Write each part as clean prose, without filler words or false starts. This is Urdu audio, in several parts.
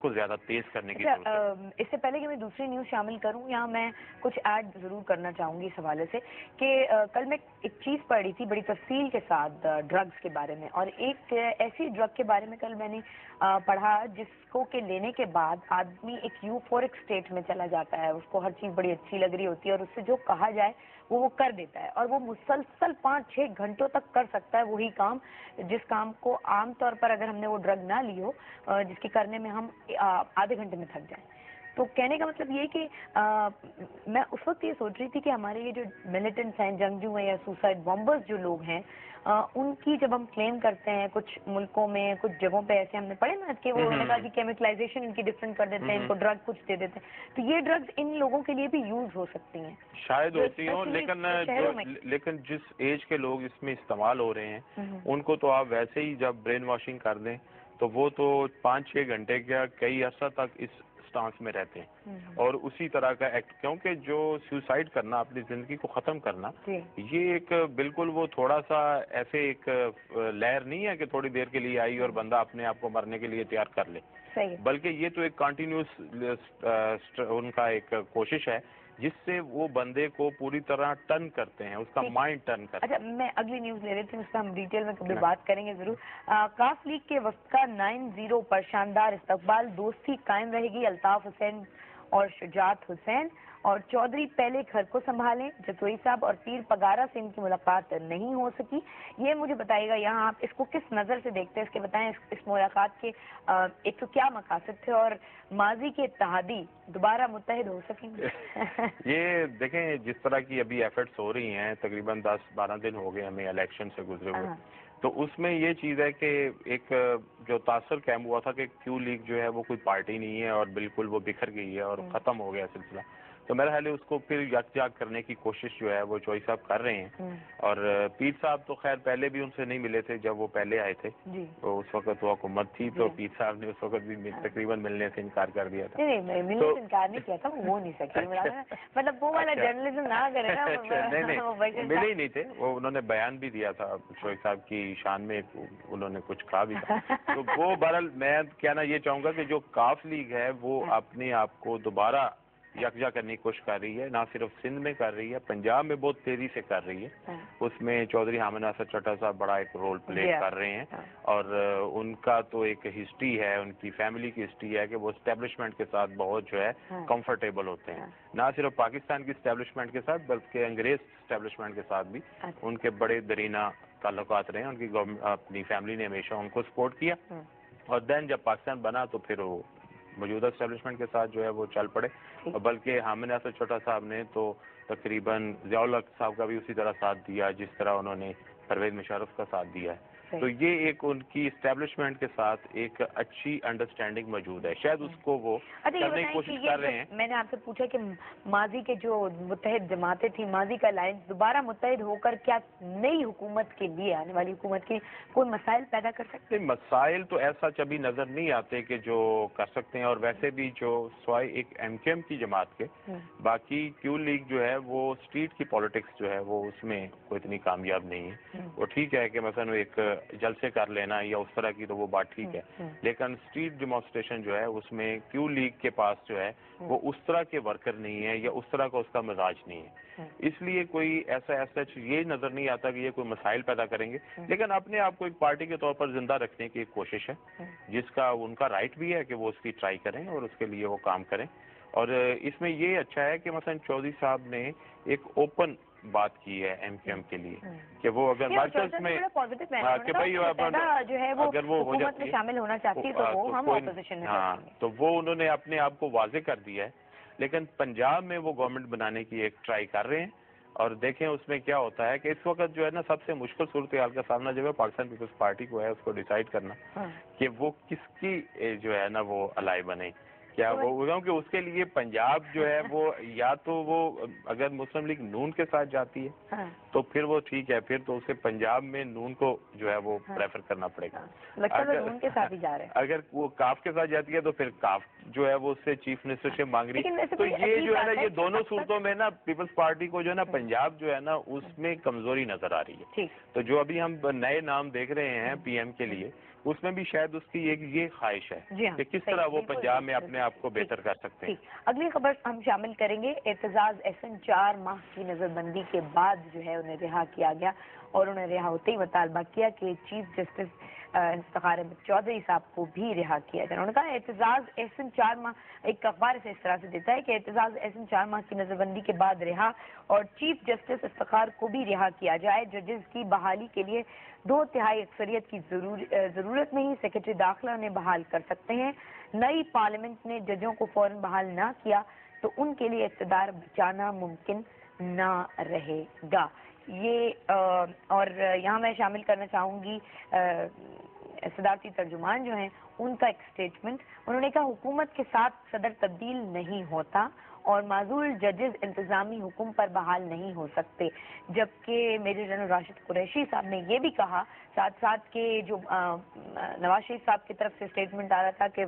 کو زیادہ تیز کرنے کی ضرورت ہے۔ اس سے پہلے کہ میں دوسری نیوز شامل کروں، یہاں میں کچھ ایڈ ضرور کرنا چاہوں گی اس حوالے سے کہ کل میں ایک چیز پڑھی تھی بڑی تفصیل کے ساتھ ڈرگز کے بارے میں، اور ایک ایسی ڈرگ کے بارے میں کل میں نے پڑھا جس کو کہ لینے کے بعد آدمی ایک یوفورک اسٹیٹ میں چلا جاتا ہے، اس کو ہر چیز بڑی اچھی لگ رہی ہوتی ہے اور اس سے جو کہا جائے وہ کر دیتا ہے، اور وہ مسلسل 5-6 گھنٹوں تک کر سکتا ہے وہی کام جس کام کو عام طور پر اگر ہم نے وہ ڈرگ نہ لی ہو جس کے کرنے میں ہم آدھے گھنٹے میں تھک جائیں۔ تو کہنے کا مطلب یہ کہ میں اس وقت یہ سوچ رہی تھی کہ ہمارے یہ جو ملیٹنٹس ہیں، جنگجو ہیں یا سوسائڈ بامبرز جو لوگ ہیں، ان کی جب ہم کلیم کرتے ہیں کچھ ملکوں میں کچھ جگہوں پہ ایسے ہم نے پڑھے نا کہ وہ انہوں نے کہا کہ کیمیکلائزیشن ان کی ڈفرینٹ کر دیتے ہیں، ان کو ڈرگ کچھ دے دیتے ہیں، تو یہ ڈرگز ان لوگوں کے لیے بھی یوز ہو سکتی ہیں، شاید ہوتی ہوں، لیکن جس ایج کے لوگ اس میں استعمال ہو رہے ہیں ان کو تو آپ ویسے ہی جب برین واشنگ کر دیں تو وہ تو 5-6 گھنٹے کا کئی عرصہ تک اس سٹانس میں رہتے ہیں اور اسی طرح کا ایکٹ، کیونکہ جو سوسائڈ کرنا، اپنی زندگی کو ختم کرنا، یہ ایک بالکل وہ تھوڑا سا ایسے ایک لہر نہیں ہے کہ تھوڑی دیر کے لیے آئی اور بندہ اپنے آپ کو مرنے کے لیے تیار کر لے، بلکہ یہ تو ایک کنٹینیوس ان کا ایک کوشش ہے جس سے وہ بندے کو پوری طرح ٹرن کرتے ہیں، اس کا مائنڈ ٹرن کرتے ہیں۔ اچھا، میں اگلی نیوز لے لیتی ہوں، اس کا ہم ڈیٹیل میں کبھی بات کریں گے ضرور۔ کاف لیگ کے وفد کا 9-0 پر شاندار استقبال، دوستی قائم رہے گی، الطاف حسین اور شجاعت حسین اور چودھری پہلے گھر کو سنبھالیں، جتوئی صاحب اور پیر پگارا سے ان کی ملاقات نہیں ہو سکی۔ یہ مجھے بتائیے گا یہاں آپ اس کو کس نظر سے دیکھتے ہیں، اس کے بتائیں اس ملاقات کے ایک تو کیا مقاصد تھے اور ماضی کے اتحادی دوبارہ متحد ہو سکیں گے؟ یہ دیکھیں جس طرح کی ابھی ایفرٹس ہو رہی ہیں، تقریباً 10-12 دن ہو گئے ہمیں الیکشن سے گزرے ہوئے، تو اس میں یہ چیز ہے کہ ایک جو تاثر قائم ہوا تھا کہ کیو لیگ جو ہے وہ کوئی پارٹی نہیں ہے اور بالکل وہ بکھر گئی ہے اور ختم ہو گیا سلسلہ، تو میرا خیال ہے اس کو پھر یکجا کرنے کی کوشش جو ہے وہ چوئی صاحب کر رہے ہیں، اور پیر صاحب تو خیر پہلے بھی ان سے نہیں ملے تھے جب وہ پہلے آئے تھے، تو اس وقت وہ حکومت تھی تو پیر صاحب نے اس وقت بھی تقریباً ملنے سے انکار کر دیا تھا۔ نہیں، ملنے سے انکار نہیں کیا تھا، وہ نہیں سکے، مطلب وہ والا جرنلزم نہ کرے نا۔ نہیں، ملے ہی نہیں تھے، وہ انہوں نے بیان بھی دیا تھا چوئی صاحب کی شان میں، انہوں نے کچھ کہا بھی تھا، تو وہ بہرحال میں کہنا یہ چاہوں گا کہ جو کاف لیگ ہے وہ اپنے آپ کو دوبارہ یکجا کرنے کی کوشش کر رہی ہے، نہ صرف سندھ میں کر رہی ہے، پنجاب میں بہت تیزی سے کر رہی ہے، اس میں چودھری حامد ناصر چٹا صاحب بڑا ایک رول پلے کر رہے ہیں، اور ان کا تو ایک ہسٹری ہے، ان کی فیملی کی ہسٹری ہے کہ وہ اسٹیبلشمنٹ کے ساتھ بہت جو ہے کمفرٹیبل ہوتے ہیں، نہ صرف پاکستان کی اسٹیبلشمنٹ کے ساتھ بلکہ انگریز اسٹیبلشمنٹ کے ساتھ بھی ان کے بڑے درینہ تعلقات رہے ہیں، ان کی اپنی فیملی نے ہمیشہ ان کو سپورٹ کیا، اور دین جب پاکستان بنا تو پھر وہ موجودہ اسٹیبلشمنٹ کے ساتھ جو ہے وہ چل پڑے، اور بلکہ حامد ناصر چھوٹا صاحب نے تو تقریباً ضیاء الحق صاحب کا بھی اسی طرح ساتھ دیا جس طرح انہوں نے پرویز مشرف کا ساتھ دیا ہے، تو یہ ایک ان کی اسٹیبلشمنٹ کے ساتھ ایک اچھی انڈرسٹینڈنگ موجود ہے، شاید اس کو وہ کرنے کی کوشش کر رہے ہیں۔ میں نے آپ سے پوچھا کہ ماضی کے جو متحد جماعتیں تھیں، ماضی کا الائنس دوبارہ متحد ہو کر کیا نئی حکومت کے لیے، آنے والی حکومت کے کوئی مسائل پیدا کر سکتے ہیں؟ مسائل تو ایسا کبھی نظر نہیں آتے کہ جو کر سکتے ہیں، اور ویسے بھی جو سوائے ایک ایم کیو ایم کی جماعت کے باقی کیو لیگ جو ہے وہ اسٹریٹ کی پالیٹکس جو ہے وہ اس میں کوئی اتنی کامیاب نہیں ہے، وہ ٹھیک ہے کہ مثلا ایک جلسے کر لینا یا اس طرح کی تو وہ بات ٹھیک ہے، لیکن اسٹریٹ ڈیمانسٹریشن جو ہے اس میں کیو لیگ کے پاس جو ہے وہ اس طرح کے ورکر نہیں ہے یا اس طرح کا اس کا مزاج نہیں ہے، اس لیے کوئی ایسا یہ نظر نہیں آتا کہ یہ کوئی مسائل پیدا کریں گے، لیکن اپنے آپ کو ایک پارٹی کے طور پر زندہ رکھنے کی ایک کوشش ہے جس کا ان کا رائٹ بھی ہے کہ وہ اس کی ٹرائی کریں اور اس کے لیے وہ کام کریں، اور اس میں یہ اچھا ہے کہ مثلا چودھری صاحب نے ایک اوپن بات کی ہے ایم کیو ایم کے لیے کہ وہ اگر مارکیٹ میں کہ بھائی اگر وہ ہو جاتی ہے شامل ہونا چاہتی ہے تو وہ ہم اپوزیشن میں، ہاں تو وہ انہوں نے اپنے آپ کو واضح کر دیا ہے، لیکن پنجاب میں وہ گورنمنٹ بنانے کی ایک ٹرائی کر رہے ہیں، اور دیکھیں اس میں کیا ہوتا ہے کہ اس وقت جو ہے نا سب سے مشکل صورتحال کا سامنا جو ہے پاکستان پیپلز پارٹی کو ہے، اس کو ڈیسائیڈ کرنا کہ وہ کس کی جو ہے نا وہ الائی بنے، کیا وہ کہ اس کے لیے پنجاب جو ہے وہ یا تو وہ اگر مسلم لیگ نون کے ساتھ جاتی ہے تو پھر وہ ٹھیک ہے، پھر تو اسے پنجاب میں نون کو جو ہے وہ پریفر کرنا پڑے گا، اگر وہ کاف کے ساتھ جاتی ہے تو پھر کاف جو ہے وہ اس سے چیف منسٹرشپ مانگ رہی ہے، تو یہ جو ہے نا یہ دونوں صورتوں میں نا پیپلز پارٹی کو جو ہے نا پنجاب جو ہے نا اس میں کمزوری نظر آ رہی ہے، تو جو ابھی ہم نئے نام دیکھ رہے ہیں پی ایم کے لیے اس میں بھی شاید اس کی یہ خواہش ہے جی ہاں، کہ کس صحیح، طرح وہ بالکل پنجاب میں بالکل۔ اپنے آپ کو بہتر کر سکتے ہیں۔ ٹھیک، اگلی خبر ہم شامل کریں گے۔ اعتزاز احسن 4 ماہ کی نظر بندی کے بعد جو ہے انہیں رہا کیا گیا، اور انہیں رہا ہوتے ہی مطالبہ کیا کہ چیف جسٹس افتخار احمد چودھری صاحب کو بھی رہا کیا جائے۔ انہوں نے کہا اعتزاز احسن 4 ماہ، ایک اخبار اسے اس طرح سے دیتا ہے کہ اعتزاز احسن 4 ماہ کی نظر بندی کے بعد رہا، اور چیف جسٹس افتخار کو بھی رہا کیا جائے۔ ججز کی بحالی کے لیے 2/3 اکثریت کی ضرورت نہیں، سیکرٹری داخلہ انہیں بحال کر سکتے ہیں۔ نئی پارلیمنٹ نے ججوں کو فوراً بحال نہ کیا تو ان کے لیے اقتدار بچانا ممکن نہ رہے گا۔ یہ اور یہاں میں شامل کرنا چاہوں گی صدارتی ترجمان جو ہیں ان کا ایک سٹیٹمنٹ۔ انہوں نے کہا حکومت کے ساتھ صدر تبدیل نہیں ہوتا اور معزول ججز انتظامی حکم پر بحال نہیں ہو سکتے، جبکہ میجر جنرل راشد قریشی صاحب نے یہ بھی کہا ساتھ ساتھ کہ جو نواز شریف صاحب کی طرف سے سٹیٹمنٹ آ رہا تھا کہ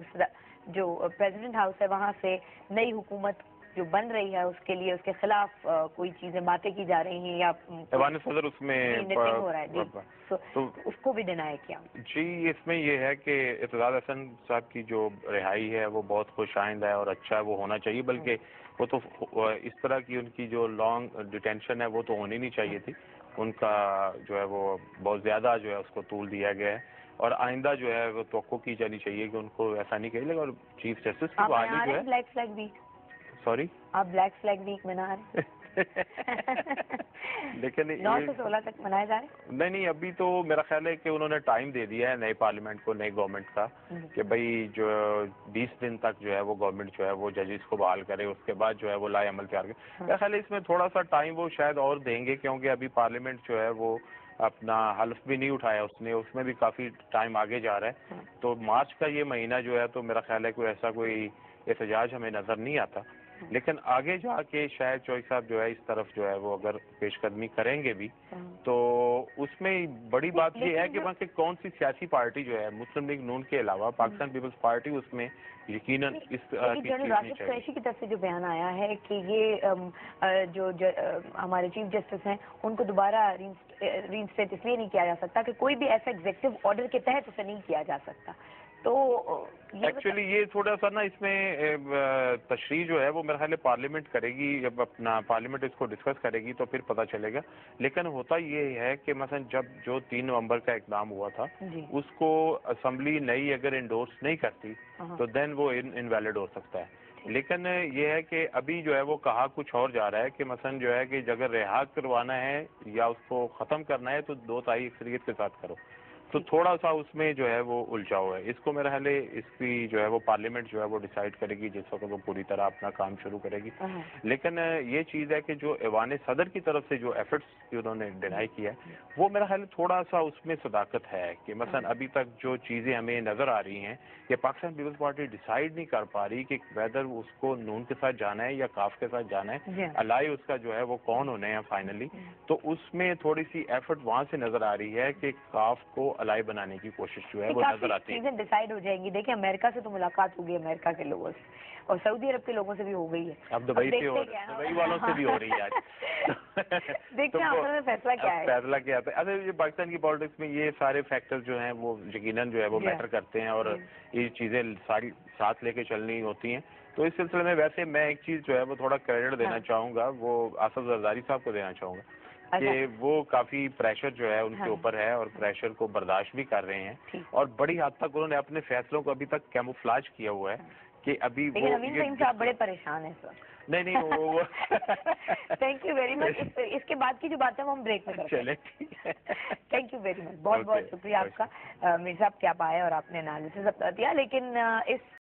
جو پریزیڈنٹ ہاؤس ہے وہاں سے نئی حکومت جو بن رہی ہے اس کے لیے اس کے خلاف کوئی چیزیں باتیں کی جا رہی ہیں یا ایوان صدر اس میں ہو رہا ہے جی، تو اس کو بھی ڈینائی کیا۔ جی اس میں یہ ہے کہ اعتزاز احسن صاحب کی جو رہائی ہے وہ بہت خوش آئند ہے اور اچھا ہے، وہ ہونا چاہیے، بلکہ وہ تو اس طرح کی ان کی جو لانگ ڈیٹینشن ہے وہ تو ہونی نہیں چاہیے تھی، ان کا جو ہے وہ بہت زیادہ جو ہے اس کو طول دیا گیا ہے، اور آئندہ جو ہے وہ توقع کی جانی چاہیے کہ ان کو ایسا نہیں کہے گا۔ اور چیف جسٹس کی بحالی جو ہے بلیک فلیگ ویک، سوری آپ بلیک فلیگ ویک منا رہے لیکن 9 سے 16 تک منائے جا رہے ہیں؟ نہیں ابھی تو میرا خیال ہے کہ انہوں نے ٹائم دے دیا ہے نئے پارلیمنٹ کو، نئی گورنمنٹ کا، کہ بھائی جو 20 دن تک جو ہے وہ گورنمنٹ جو ہے وہ ججز کو بحال کرے، اس کے بعد جو ہے وہ لائے عمل تیار کرے۔ میرا خیال ہے اس میں تھوڑا سا ٹائم وہ شاید اور دیں گے، کیونکہ ابھی پارلیمنٹ جو ہے وہ اپنا حلف بھی نہیں اٹھایا اس میں بھی کافی ٹائم آگے جا رہا ہے، تو مارچ کا یہ مہینہ جو ہے تو میرا خیال ہے کوئی ایسا کوئی احتجاج ہمیں نظر نہیں آتا، لیکن آگے جا کے شاید چوہدری صاحب جو ہے اس طرف جو ہے وہ اگر پیش قدمی کریں گے بھی تو اس میں بڑی بات یہ ہے کہ وہاں کی کون سی سیاسی پارٹی جو ہے مسلم لیگ نون کے علاوہ پاکستان پیپلز پارٹی اس میں یقیناً اس جنرل راشد قریشی کی طرف سے جو بیان آیا ہے کہ یہ جو ہمارے چیف جسٹس ہیں ان کو دوبارہ رینسٹیٹ اس لیے نہیں کیا جا سکتا کہ کوئی بھی ایسا ایگزیکٹو آرڈر کے تحت اسے نہیں کیا جا سکتا، تو ایکچولی یہ تھوڑا سا نا اس میں تشریح جو ہے وہ میرا خیال ہے پارلیمنٹ کرے گی، جب اپنا پارلیمنٹ اس کو ڈسکس کرے گی تو پھر پتہ چلے گا، لیکن ہوتا یہ ہے کہ مثلا جب جو 3 نومبر کا اقدام ہوا تھا اس کو اسمبلی نئی اگر انڈورس نہیں کرتی تو دین وہ انویلڈ ہو سکتا ہے، لیکن یہ ہے کہ ابھی جو ہے وہ کہا کچھ اور جا رہا ہے کہ مثلا جو ہے کہ اگر رہا کروانا ہے یا اس کو ختم کرنا ہے تو 2/3 اکثریت کے ساتھ کرو، تو تھوڑا سا اس میں جو ہے وہ الجھاؤ ہے، اس کو میرا خیال ہے اس کی جو ہے وہ پارلیمنٹ جو ہے وہ ڈیسائیڈ کرے گی جس وقت وہ پوری طرح اپنا کام شروع کرے گی، لیکن یہ چیز ہے کہ جو ایوان صدر کی طرف سے جو ایفرٹس انہوں نے ڈینائی کیا ہے وہ میرا خیال ہے تھوڑا سا اس میں صداقت ہے کہ مثلا ابھی تک جو چیزیں ہمیں نظر آ رہی ہیں کہ پاکستان پیپلز پارٹی ڈیسائیڈ نہیں کر پا رہی کہ ویدر اس کو نون کے ساتھ جانا ہے یا کاف کے ساتھ جانا ہے، الائی اس کا جو ہے وہ کون ہونے ہیں فائنلی، تو اس میں تھوڑی سی ایفرٹ وہاں سے نظر آ رہی ہے کہ کاف کو الائی بنانے کی کوشش جو ہے وہ نظر آتی ہے۔ چیزیں ڈیسائیڈ ہو جائیں گی، دیکھیں امریکہ سے تو ملاقات ہوگی امریکہ کے لوگوں سے اور سعودی عرب کے لوگوں سے بھی ہو گئی ہے، اب دبئی والوں سے بھی ہو رہی ہے آج، دیکھتے ہیں آخر میں فیصلہ کیا ہے، فیصلہ کیا ہے۔ اچھا یہ پاکستان کی پالیٹکس میں یہ سارے فیکٹر جو ہیں وہ یقیناً جو ہے وہ میٹر کرتے ہیں اور یہ چیزیں ساری ساتھ لے کے چلنی ہوتی ہیں، تو اس سلسلے میں ویسے میں ایک چیز جو ہے وہ تھوڑا کریڈٹ دینا چاہوں گا، وہ آصف زرداری صاحب کو دینا چاہوں گا کہ وہ کافی پریشر جو ہے ان کے اوپر ہے اور پریشر کو برداشت بھی کر رہے ہیں، اور بڑی حد تک انہوں نے اپنے فیصلوں کو ابھی تک کیموفلاج کیا ہوا ہے کہ ابھی وہ صاحب بڑے پریشان ہیں سر۔ نہیں وہ تھینک یو ویری مچ، اس کے بعد کی جو بات ہے وہ ہم بریک میں کرتے ہیں۔ تھینک یو ویری مچ، بہت بہت شکریہ آپ کا میر صاحب کہ آپ آئے اور آپ نے انالیسز اپنا دیا، لیکن اس